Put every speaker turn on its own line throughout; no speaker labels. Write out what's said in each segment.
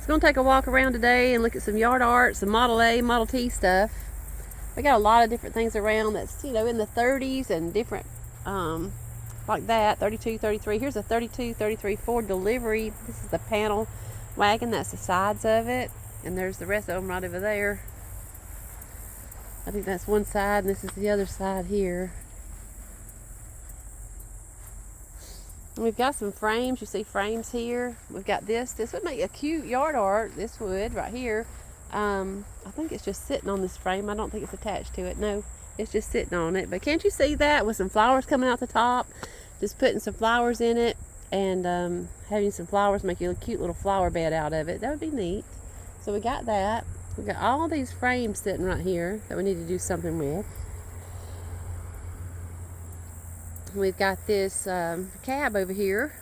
It's going to take a walk around today and look at some yard art, some Model A, Model T stuff. We got a lot of different things around that's, you know, in the 30s and different, like that, 32, 33. Here's a 32, 33 Ford delivery. This is the panel wagon. That's the sides of it. And there's the rest of them right over there. I think that's one side, and this is the other side here. And we've got some frames. You see frames here. We've got this. This would make a cute yard art. This would right here. I think it's just sitting on this frame. I don't think it's attached to it. No, it's just sitting on it. But can't you see that with some flowers coming out the top? Just putting some flowers in it and having some flowers make a cute little flower bed out of it. That would be neat. So we got that. We got all these frames sitting right here that we need to do something with. We've got this cab over here.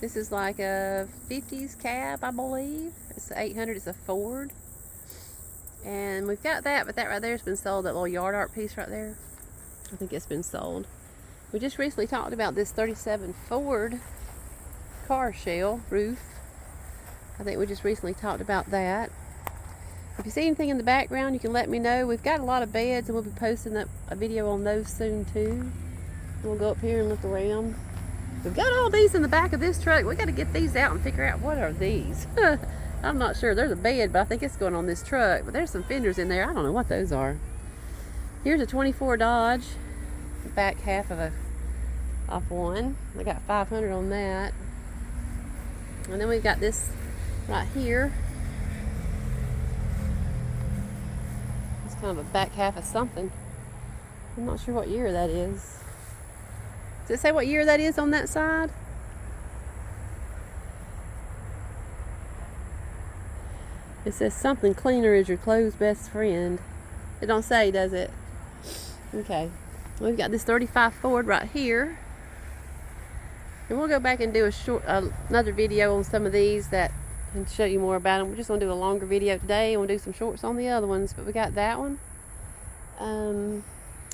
This is like a 50s cab, I believe. It's the 800, it's a Ford. And we've got that, but that right there has been sold, that little yard art piece right there. I think it's been sold. We just recently talked about this 37 Ford car shell roof. I think we just recently talked about that. If you see anything in the background, you can let me know. We've got a lot of beds, and we'll be posting up a video on those soon too. We'll go up here and look around. We've got all these in the back of this truck. We got to get these out and figure out what are these. I'm not sure. There's a bed, but I think it's going on this truck. But there's some fenders in there. I don't know what those are. Here's a 24 Dodge. The back half of off one. I got 500 on that. And then we've got this right here. It's kind of a back half of something. I'm not sure what year that is. Does it say what year that is on that side? It says something cleaner is your clothes best friend. It don't say, does it? Okay. We've got this 35 Ford right here. And we'll go back and do another video on some of these that and show you more about them. We're just going to do a longer video today, and we'll do some shorts on the other ones. But we got that one.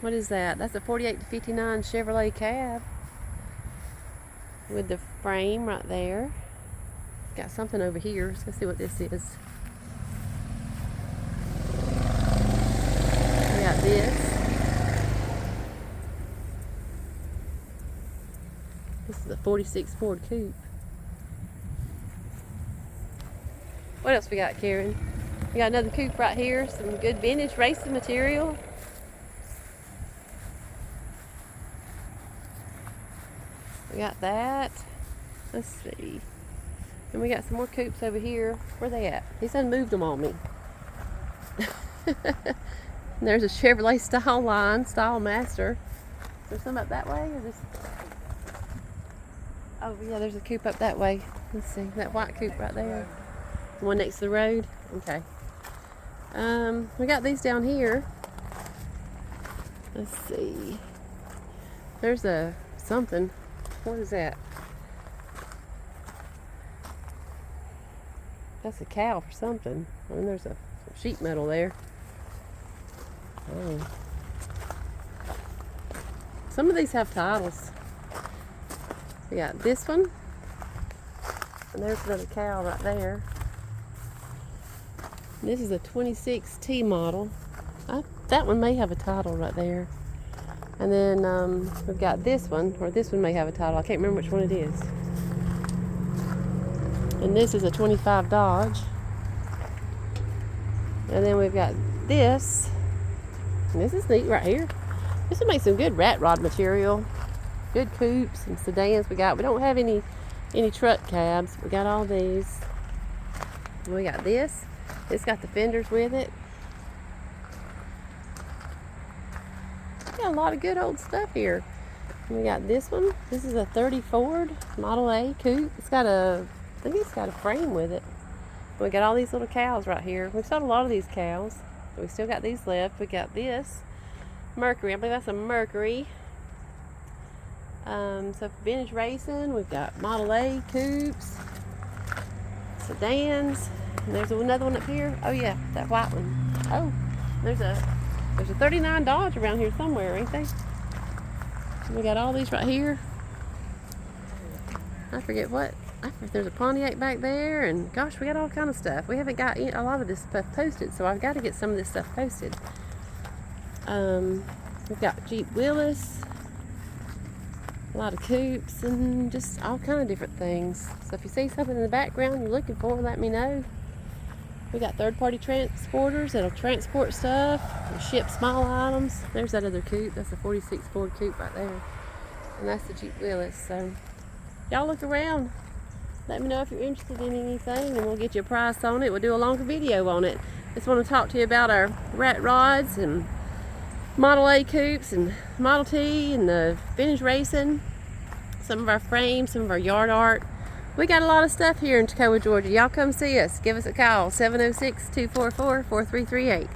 What is that? That's a 48 to 59 Chevrolet cab with the frame right there. Got something over here. Let's see what this is. We got this. This is a 46 Ford Coupe. What else we got, Karen? We got another coupe right here. Some good vintage racing material. We got that. Let's see. And we got some more coupes over here. Where they at? He's unmoved them on me. There's a Chevrolet Style Line, Style Master. Is there some up that way? Or just... Oh yeah, there's a coupe up that way. Let's see, that white coupe right there. The one next to the road. Okay. We got these down here. Let's see. There's a something. What is that? That's a cow for something. And there's a sheet metal there. Oh. Some of these have titles. We got this one. And there's another cow right there. This is a 26 T model. That one may have a title right there. And then we've got this one, or this one may have a title. I can't remember which one it is. And this is a 25 Dodge. And then we've got this. And this is neat right here. This would make some good Ratrod material. Good coupes and sedans we got. We don't have any truck cabs. We got all these. And we got this. It's got the fenders with it. Got a lot of good old stuff here. And we got this one. This is a 30 Ford Model A coupe. It's got I think it's got a frame with it. And we got all these little cows right here. We've sold a lot of these cows. But we still got these left. We got this Mercury. I believe that's a Mercury. So for vintage racing, we've got Model A coupes, sedans, and there's another one up here. Oh yeah, that white one. Oh, there's a 39 Dodge around here somewhere, ain't they? We got all these right here. I forget what There's a Pontiac back there, and gosh, we got all kind of stuff. We haven't got a lot of this stuff posted, so I've got to get some of this stuff posted. We've got Jeep Willys, a lot of Coupes, and just all kind of different things. So if you see something in the background you're looking for, let me know. We got third-party transporters that'll transport stuff and ship small items. There's that other coupe. That's a 46 Ford coupe right there. And that's the Jeep Willys. So y'all look around. Let me know if you're interested in anything, and we'll get you a price on it. We'll do a longer video on it. Just want to talk to you about our Ratrods and Model A coupes and Model T and the vintage racing. Some of our frames, some of our yard art. We got a lot of stuff here in Toccoa, Georgia. Y'all come see us. Give us a call, 706-244-4338.